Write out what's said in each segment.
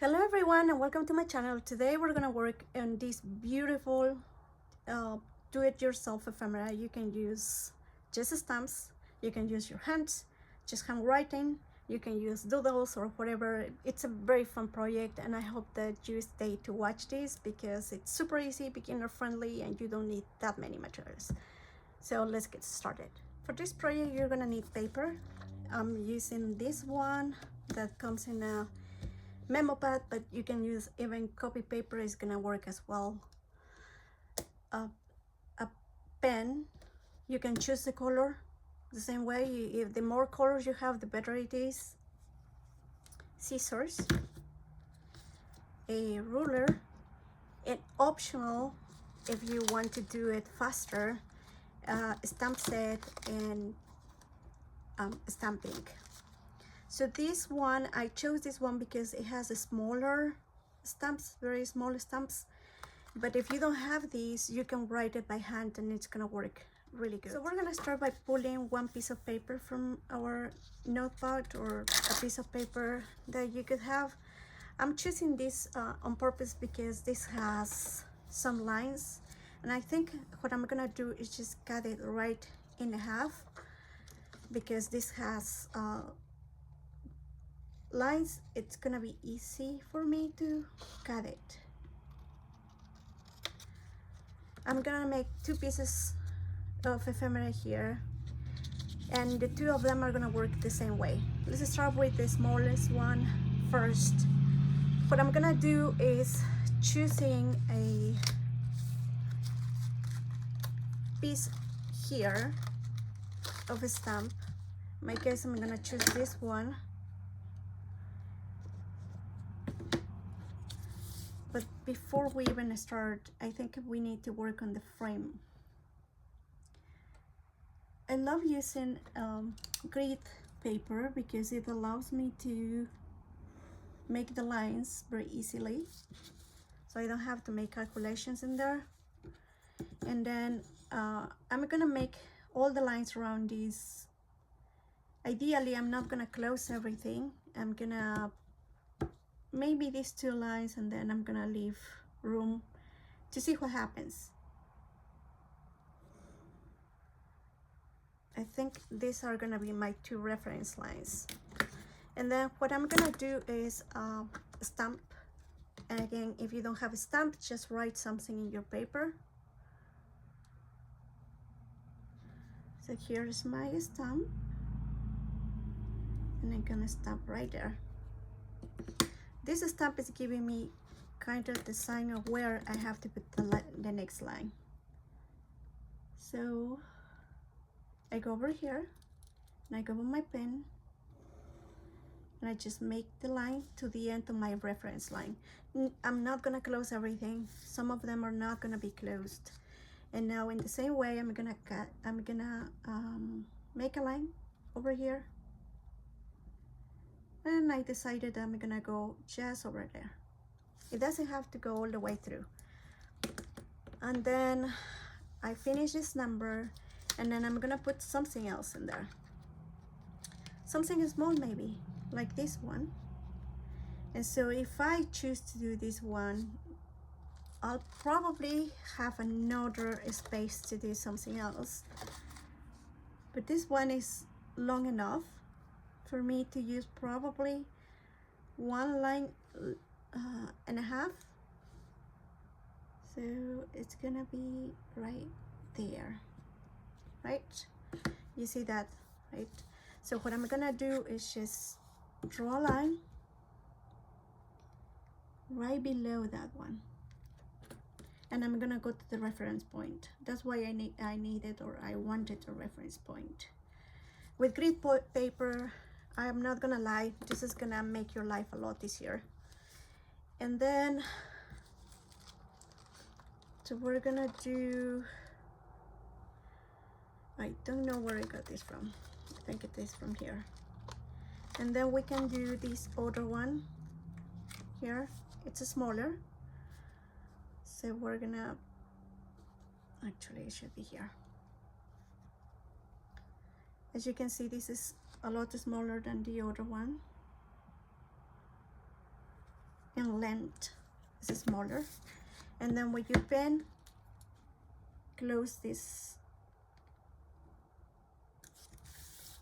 Hello everyone and welcome to my channel. Today we're gonna work on this beautiful do-it-yourself ephemera. You can use just stamps, you can use your hands, just handwriting, you can use doodles or whatever. It's a very fun project and I hope that you stay to watch this because it's super easy, beginner friendly, and you don't need that many materials. So let's get started. For this project you're gonna need paper. I'm using this one that comes in a memo pad, but you can use even copy paper, is gonna work as well. A pen, you can choose the color the same way. If the more colors you have, the better it is. Scissors, a ruler, and optional if you want to do it faster, stamp set and stamping. So this one, I chose this one because it has a smaller stamps, very small stamps. But if you don't have these, you can write it by hand and it's gonna work really good. So we're gonna start by pulling one piece of paper from our notepad or a piece of paper that you could have. I'm choosing this on purpose because this has some lines, and I think what I'm gonna do is just cut it right in half because this has lines. It's gonna be easy for me to cut it. I'm gonna make two pieces of ephemera here, and the two of them are gonna work the same way. Let's start with the smallest one first. What I'm gonna do is choosing a piece here of a stamp. In my case, I'm gonna choose this one. But before we even start, I think we need to work on the frame. I love using grit paper because it allows me to make the lines very easily, so I don't have to make calculations in there. And then I'm gonna make all the lines around these. Ideally, I'm not gonna close everything. I'm gonna maybe these two lines, and then I'm gonna leave room to see what happens. I think these are gonna be my two reference lines. And then what I'm gonna do is stamp. And again, if you don't have a stamp, just write something in your paper. So here's my stamp, and I'm gonna stamp right there. This stamp is giving me kind of the sign of where I have to put the next line. So I go over here and I go with my pen and I just make the line to the end of my reference line. I'm not gonna close everything. Some of them are not gonna be closed. And now in the same way, I'm gonna make a line over here. And I decided I'm gonna go just over there. It doesn't have to go all the way through. And then I finish this number, and then I'm gonna put something else in there. Something small maybe, like this one. And so if I choose to do this one, I'll probably have another space to do something else. But this one is long enough for me to use probably one line and a half. So it's gonna be right there, right? You see that, right? So what I'm gonna do is just draw a line right below that one, and I'm gonna go to the reference point. That's why I needed, or I wanted, a reference point. With grit paper, I'm not gonna lie, this is gonna make your life a lot easier. And then, so we're gonna do, I don't know where I got this from. I think it is from here. And then we can do this other one here. It's smaller. So we're gonna, actually it should be here. As you can see, this is a lot smaller than the other one. in length. This is smaller. And then when you pen, close this,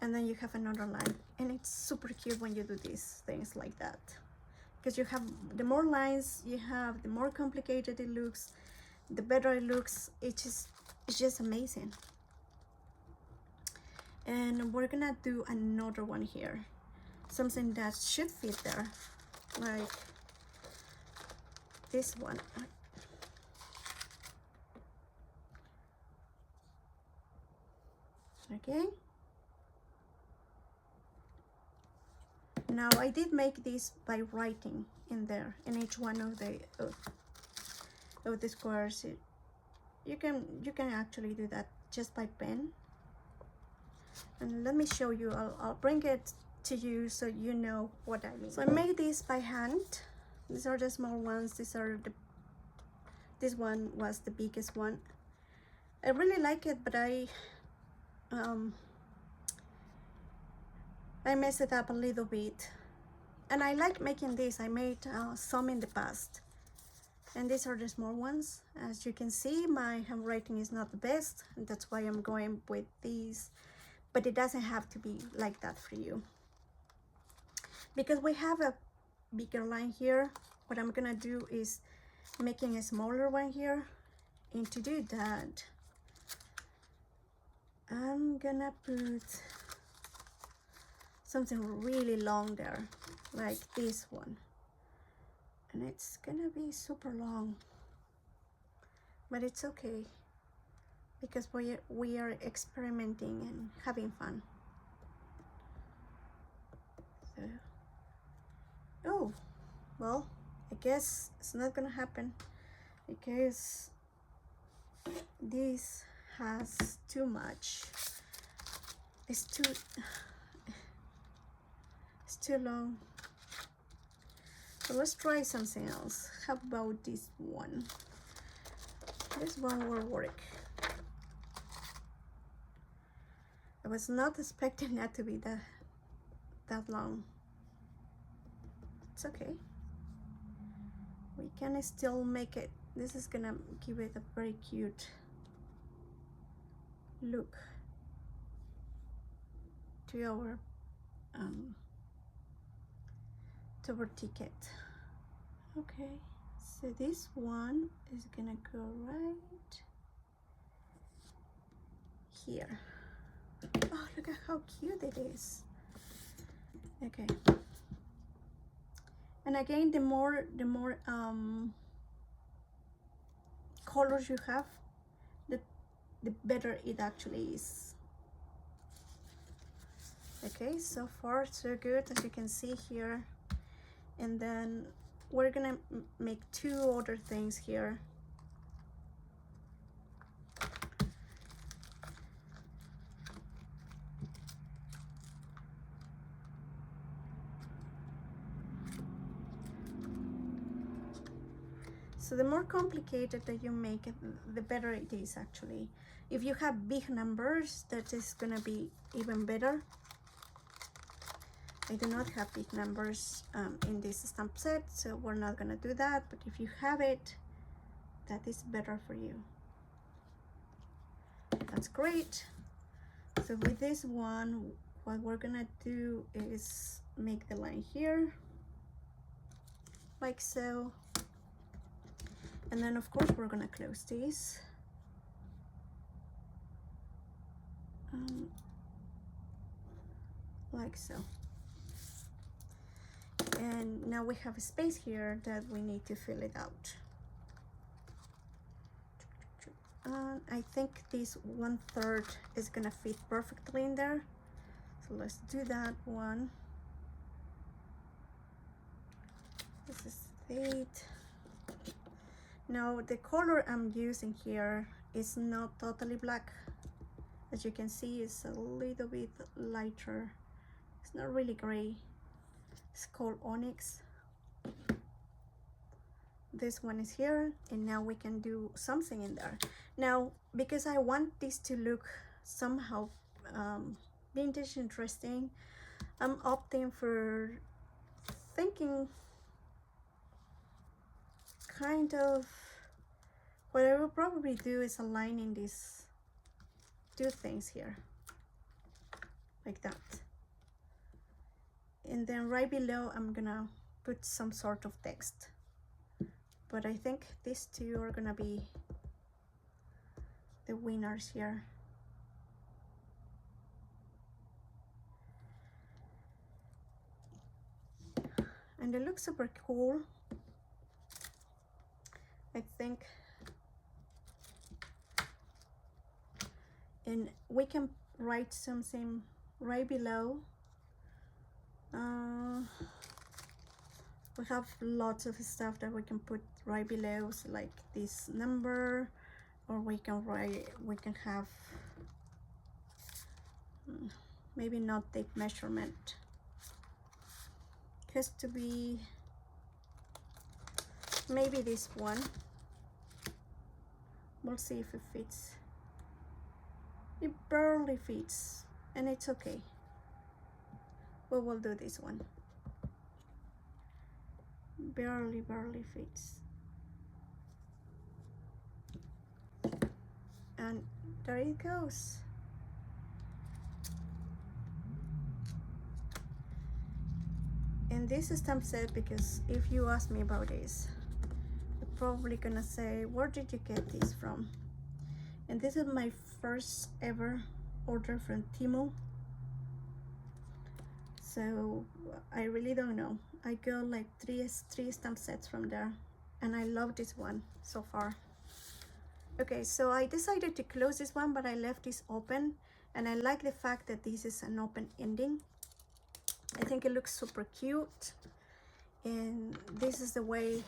and then you have another line. And it's super cute when you do these things like that, because you have, the more lines you have, the more complicated it looks, the better it looks. It's just amazing. And we're gonna do another one here, something that should fit there, like this one. Okay, now I did make this by writing in there in each one of the squares. You can actually do that just by pen. And let me show you, I'll bring it to you so you know what I mean. So I made this by hand. These are the small ones. This one was the biggest one. I really like it, but I messed it up a little bit. And I like making this. I made some in the past. And these are the small ones. As you can see, my handwriting is not the best, and that's why I'm going with these. But it doesn't have to be like that for you. Because we have a bigger line here, what I'm gonna do is making a smaller one here. And to do that, I'm gonna put something really long there, like this one. And it's gonna be super long, but it's okay, because we are experimenting and having fun. So, oh, well, I guess it's not gonna happen, because this has too much. It's too long. So let's try something else. How about this one? This one will work. I was not expecting that to be that long. It's okay. We can still make it. This is gonna give it a very cute look to our ticket. Okay, so this one is gonna go right here. Oh, look at how cute it is. Okay, and again, the more colors you have, the better it actually is. Okay, so far so good, as you can see here. And then we're gonna make two other things here. So the more complicated that you make it, the better it is actually. If you have big numbers, that is gonna be even better. I do not have big numbers in this stamp set, so we're not gonna do that. But if you have it, that is better for you. That's great. So with this one, what we're gonna do is make the line here, like so. And then of course we're gonna close this. Like so. And now we have a space here that we need to fill it out. I think this 1/3 is gonna fit perfectly in there. So let's do that one. This is it. Now the color I'm using here is not totally black. As you can see, it's a little bit lighter. It's not really gray. It's called onyx. This one is here, and now we can do something in there. Now, because I want this to look somehow vintage, interesting, I'm opting for thinking kind of, what I will probably do is aligning these two things here, like that. And then right below, I'm gonna put some sort of text. But I think these two are gonna be the winners here. And they look super cool. I think. And we can write something right below. We have lots of stuff that we can put right below, so like this number, or we can have maybe not the measurement. It has to be maybe this one. We'll see if it fits. It barely fits, and it's okay. But we'll do this one. Barely fits. And there it goes. And this is stamp set, because if you ask me about this, you're probably gonna say, where did you get this from? And this is my first ever order from Temu. So I really don't know. I got like three stamp sets from there, and I love this one so far. Okay, so I decided to close this one, but I left this open, and I like the fact that this is an open ending. I think it looks super cute, and this is the way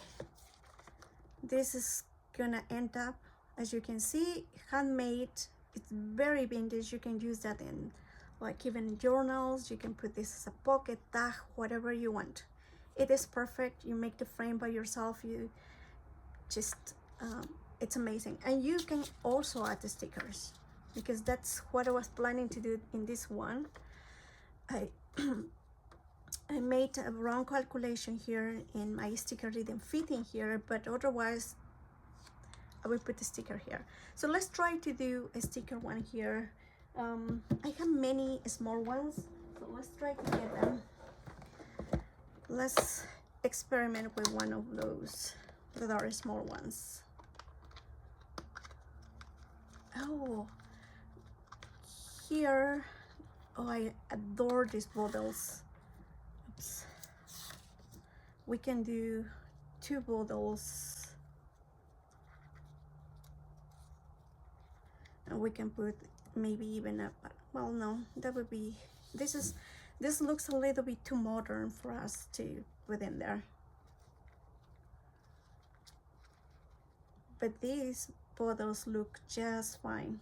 this is gonna end up. As you can see, handmade. It's very vintage. You can use that in like even journals. You can put this as a pocket tag, whatever you want. It is perfect. You make the frame by yourself. You just it's amazing. And you can also add the stickers, because that's what I was planning to do in this one. I I made a wrong calculation here, and my sticker didn't fit in here, but otherwise I will put the sticker here. So let's try to do a sticker one here. I have many small ones, so let's try to get them. Let's experiment with one of those that are small ones. Oh, here, oh, I adore these bottles. Oops. We can do 2 bottles. And we can put maybe even a, well, no, that would be, this looks a little bit too modern for us to put in there. But these bottles look just fine.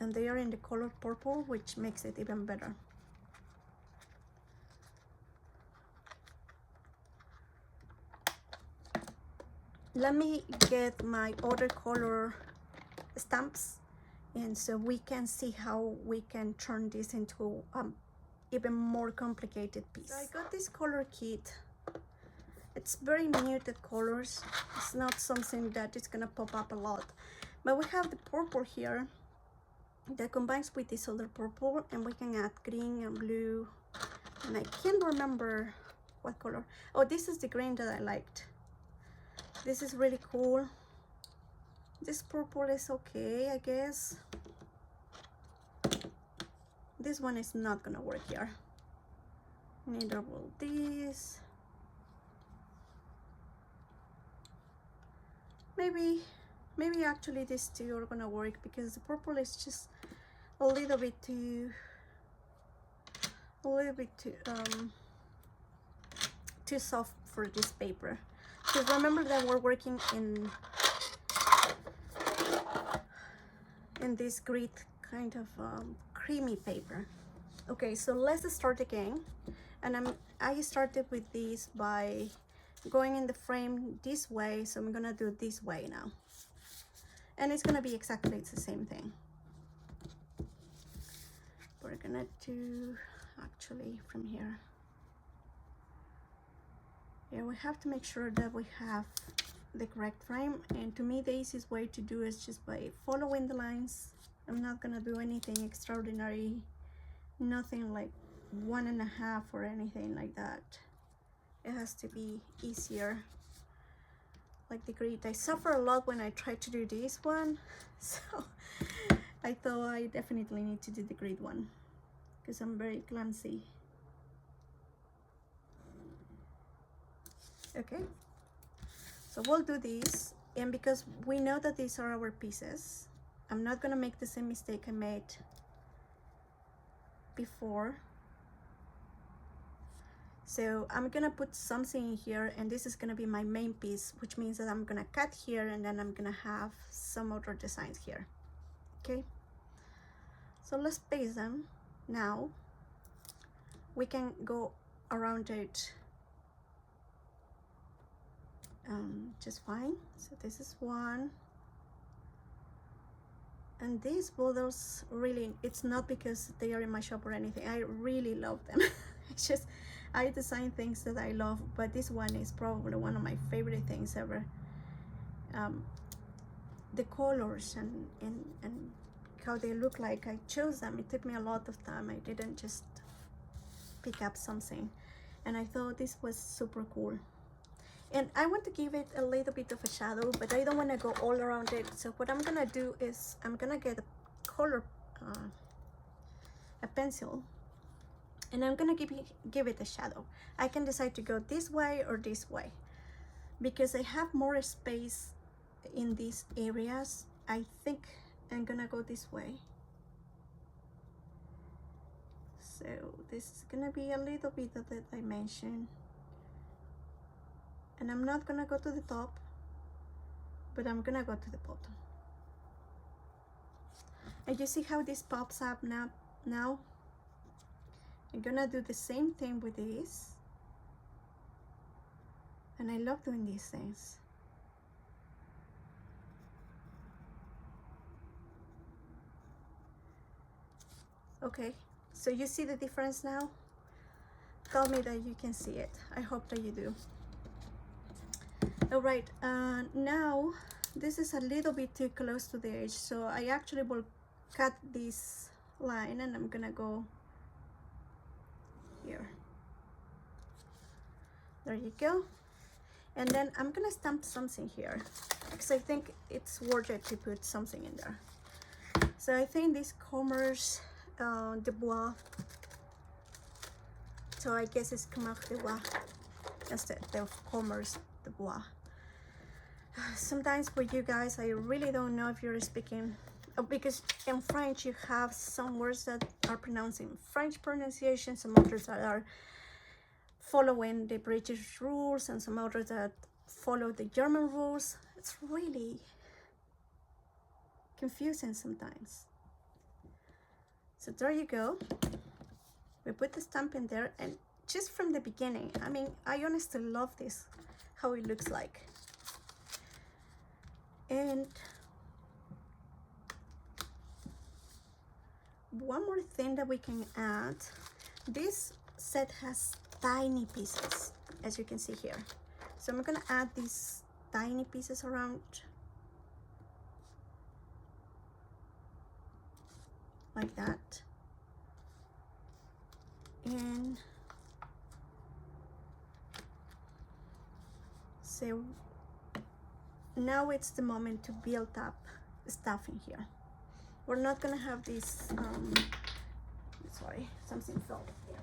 And they are in the color purple, which makes it even better. Let me get my other color stamps, and so we can see how we can turn this into even more complicated piece. So I got this color kit. It's very muted colors. It's not something that is gonna pop up a lot, but we have the purple here that combines with this other purple, and we can add green and blue, and I can't remember what color. Oh, this is the green that I liked. This is really cool. This purple is okay, I guess. This one is not gonna work here. Neither will this. Maybe actually these two are gonna work, because the purple is just a little bit too too soft for this paper. Because remember that we're working in this grit kind of creamy paper. Okay, so let's start again. And I started with this by going in the frame this way, so I'm gonna do this way now. And it's gonna be exactly the same thing. We're gonna do actually from here. Yeah, we have to make sure that we have the correct frame, and to me the easiest way to do is just by following the lines. I'm not gonna do anything extraordinary, nothing like 1.5 or anything like that. It has to be easier, like the grid. I suffer a lot when I try to do this one, so I thought I definitely need to do the grid one because I'm very clumsy. Okay, so we'll do this, and because we know that these are our pieces, I'm not gonna make the same mistake I made before. So I'm gonna put something in here, and this is gonna be my main piece, which means that I'm gonna cut here, and then I'm gonna have some other designs here. Okay, so let's paste them. Now we can go around it just fine. So this is one, and these borders, really, it's not because they are in my shop or anything, I really love them. It's just I design things that I love, but this one is probably one of my favorite things ever. The colors and how they look like, I chose them. It took me a lot of time. I didn't just pick up something, and I thought this was super cool. And I want to give it a little bit of a shadow, but I don't want to go all around it. So what I'm gonna do is I'm gonna get a color, a pencil, and I'm gonna give it a shadow. I can decide to go this way or this way, because I have more space in these areas. I think I'm gonna go this way. So this is gonna be a little bit of the dimension, and I'm not gonna go to the top, but I'm gonna go to the bottom. And you see how this pops up now? I'm gonna do the same thing with this, and I love doing these things. Okay, so you see the difference now? Tell me that you can see it. I hope that you do. All right, now this is a little bit too close to the edge, so I actually will cut this line, and I'm gonna go here. There you go. And then I'm gonna stamp something here, because I think it's worth it to put something in there. So I think this Commerce de Bois, so I guess it's Commerce de Bois instead of Commerce de Bois. Sometimes with you guys, I really don't know if you're speaking, because in French you have some words that are pronounced in French pronunciation, some others that are following the British rules, and some others that follow the German rules. It's really confusing sometimes. So there you go. We put the stamp in there, and just from the beginning, I mean, I honestly love this, how it looks like. And one more thing that we can add, this set has tiny pieces, as you can see here. So I'm gonna add these tiny pieces around, like that. And so now it's the moment to build up stuff in here. We're not gonna have this, sorry, something fell here.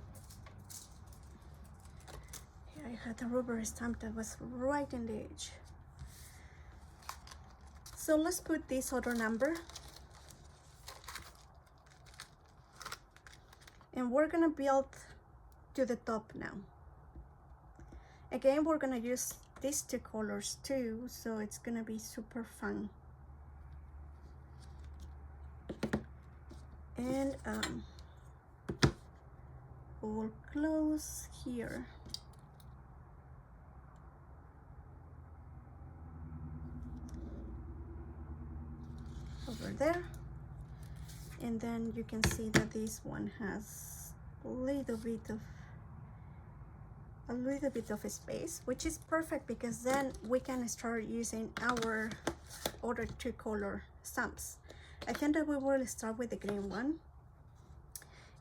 Here I had a rubber stamp that was right in the edge. So let's put this other number. And we're gonna build to the top now. Again, we're gonna use these two colors too, so it's gonna be super fun. And we'll close here. Over there. And then you can see that this one has a little bit of a little bit of a space, which is perfect because then we can start using our other two color stamps. I think that we will start with the green one.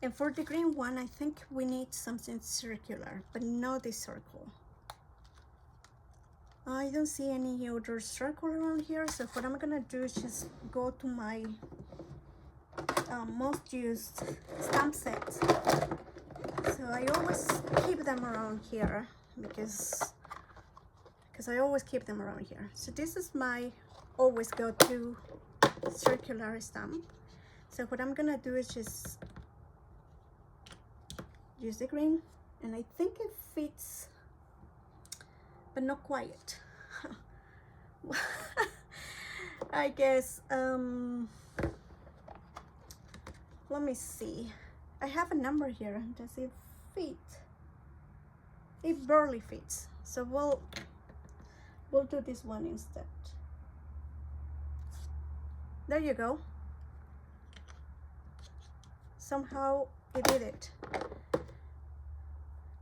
And for the green one, I think we need something circular, but not this circle. I don't see any other circle around here, so what I'm gonna do is just go to my most used stamp set. So I always keep them around here because I always keep them around here. So this is my always go-to circular stamp. So what I'm gonna do is just use the green, and I think it fits, but not quite. I guess let me see. I have a number here. Does it fit? It barely fits. So we'll do this one instead. There you go. Somehow it did it.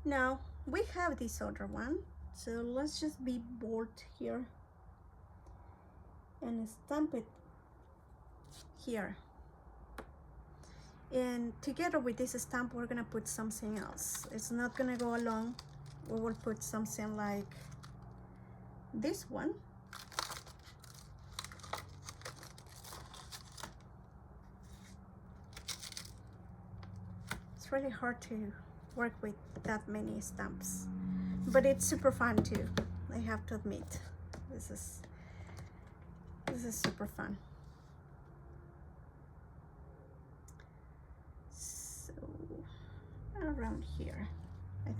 Now we have this other one, so let's just be bold here and stamp it here. And together with this stamp, we're gonna put something else. It's not gonna go along. We will put something like this one. It's really hard to work with that many stamps, but it's super fun too. I have to admit, this is super fun. So around here, I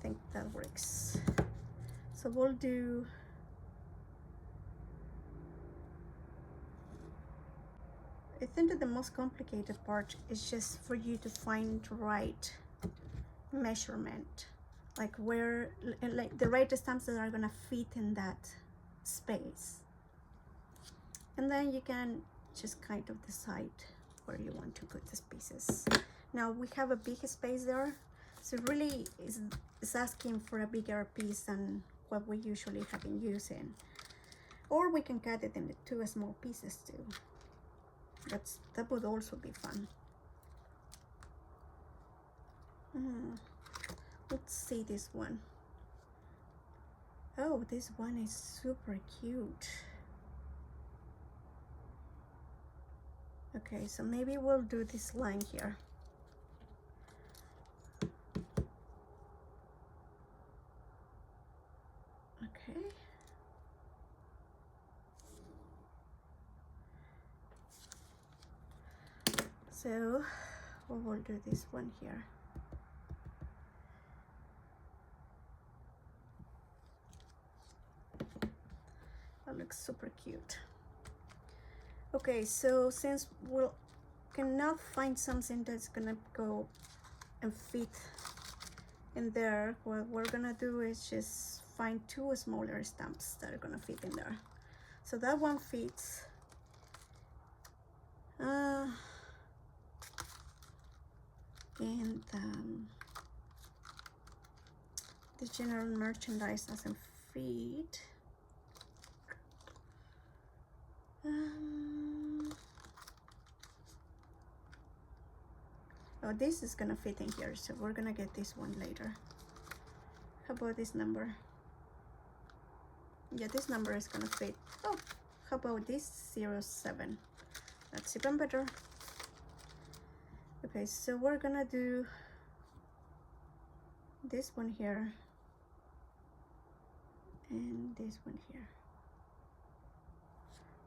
think that works. So we'll do I think that the most complicated part is just for you to find the right measurement, like where, like the right stamps that are gonna fit in that space, and then you can just kind of decide where you want to put these pieces. Now we have a big space there, so really is asking for a bigger piece than what we usually have been using, or we can cut it into two small pieces too. That would also be fun. Let's see this one. Oh, this one is super cute. Okay, so maybe we'll do this line here. Okay. So we will do this one here. That looks super cute. Okay, so since we cannot find something that's gonna go and fit in there, what we're gonna do is just find two smaller stamps that are gonna fit in there. So that one fits. And the general merchandise doesn't fit. Oh, this is gonna fit in here, so we're gonna get this one later. How about this number? Yeah, this number is gonna fit. Oh, how about this 07? That's even better. Okay, so we're gonna do this one here and this one here.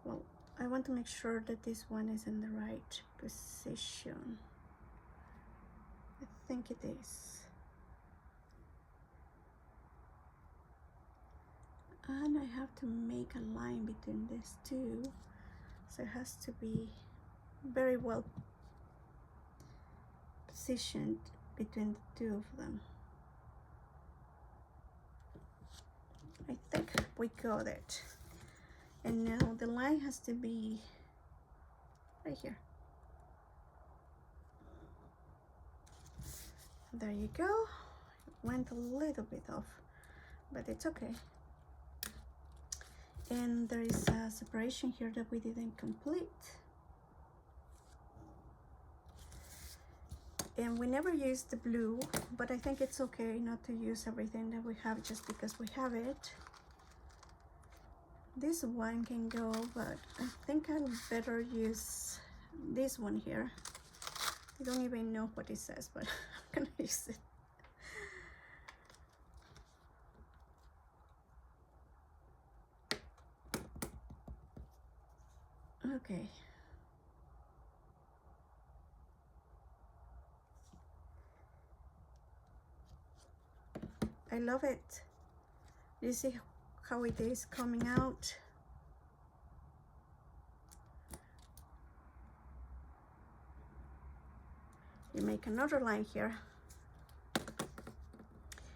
Well, I want to make sure that this one is in the right position. I think it is. And I have to make a line between these two, so it has to be very well positioned between the two of them. I think we got it. And now the line has to be right here. There you go. went a little bit off, but it's okay. And there is a separation here that we didn't complete. And we never use the blue, but I think it's okay not to use everything that we have just because we have it. This one can go, but I think I'll better use this one here. I don't even know what it says, but I'm gonna use it. Okay. I love it. You see how it is coming out? You make another line here.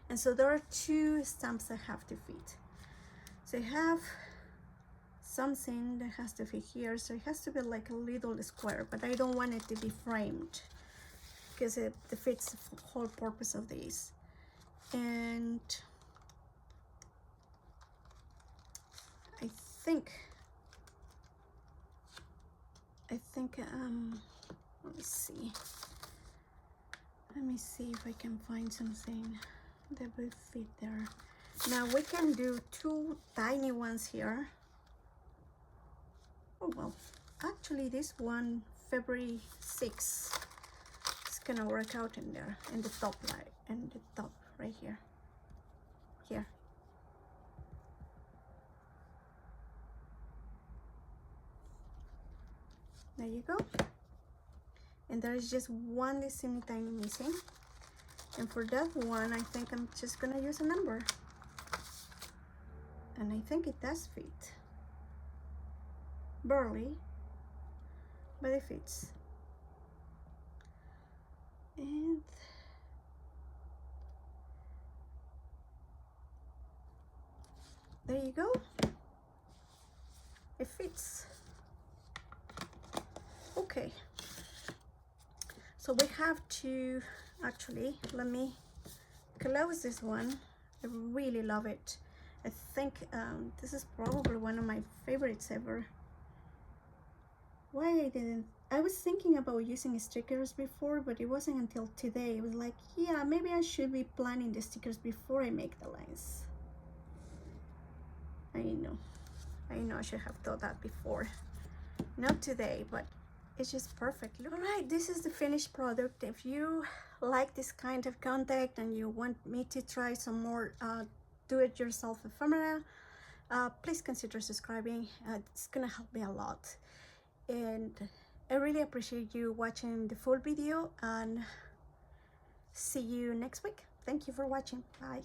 And so there are two stamps that have to fit. So you have something that has to fit here, so it has to be like a little square, but I don't want it to be framed because it defeats the whole purpose of these. And I think let me see if I can find something that will fit there. Now we can do two tiny ones here. Oh well, actually this one, February 6th, is gonna work out in there, in the top right, and the top right here. Here. There you go. And there is just one teeny tiny missing. And for that one, I think I'm just gonna use a number. And I think it does fit. Barely, but it fits. And there you go. It fits. Okay. So we have to, actually, let me close this one. I really love it. I think this is probably one of my favorites ever. Why I didn't, I was thinking about using stickers before, but it wasn't until today. It was like, yeah, maybe I should be planning the stickers before I make the lines. I know I should have thought that before. Not today, but it's just perfect. All right, this is the finished product. If you like this kind of content and you want me to try some more do-it-yourself ephemera, please consider subscribing. It's gonna help me a lot. And I really appreciate you watching the full video, and see you next week. Thank you for watching. Bye.